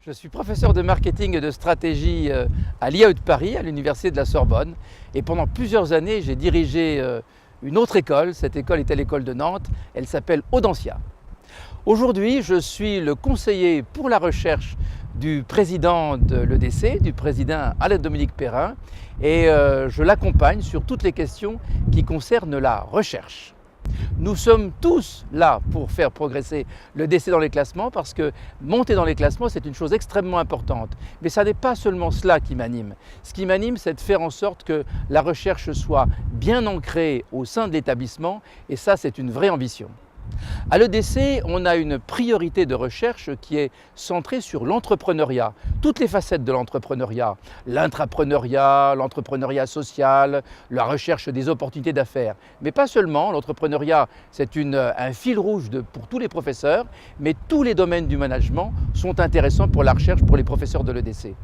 Je suis professeur de marketing et de stratégie à l'IAE de Paris, à l'Université de la Sorbonne. Et pendant plusieurs années, j'ai dirigé une autre école. Cette école était l'école de Nantes. Elle s'appelle Audencia. Aujourd'hui, je suis le conseiller pour la recherche du président de l'EDC, du président Alain-Dominique Perrin. Et je l'accompagne sur toutes les questions qui concernent la recherche. Nous sommes tous là pour faire progresser l'EDC dans les classements parce que monter dans les classements, c'est une chose extrêmement importante. Mais ça n'est pas seulement cela qui m'anime. Ce qui m'anime, c'est de faire en sorte que la recherche soit bien ancrée au sein de l'établissement et ça, c'est une vraie ambition. À l'EDC, on a une priorité de recherche qui est centrée sur l'entrepreneuriat, toutes les facettes de l'entrepreneuriat, l'intrapreneuriat, l'entrepreneuriat social, la recherche des opportunités d'affaires. Mais pas seulement, l'entrepreneuriat c'est un fil rouge pour tous les professeurs, mais tous les domaines du management sont intéressants pour la recherche pour les professeurs de l'EDC.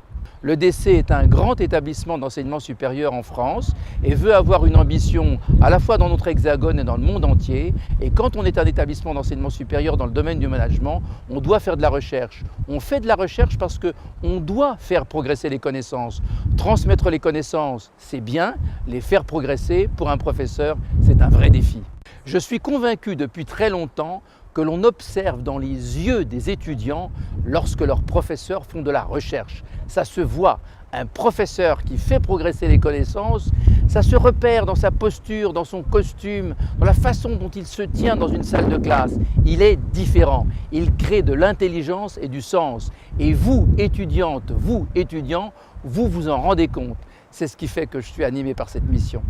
L'EDC est un grand établissement d'enseignement supérieur en France et veut avoir une ambition à la fois dans notre hexagone et dans le monde entier. Et quand on est un établissement d'enseignement supérieur dans le domaine du management, on doit faire de la recherche. On fait de la recherche parce qu'on doit faire progresser les connaissances. Transmettre les connaissances, c'est bien. Les faire progresser, pour un professeur, c'est un vrai défi. Je suis convaincu depuis très longtemps que l'on observe dans les yeux des étudiants lorsque leurs professeurs font de la recherche. Ça se voit. Un professeur qui fait progresser les connaissances, ça se repère dans sa posture, dans son costume, dans la façon dont il se tient dans une salle de classe. Il est différent. Il crée de l'intelligence et du sens. Et vous, étudiantes, vous, étudiants, vous vous en rendez compte. C'est ce qui fait que je suis animé par cette mission.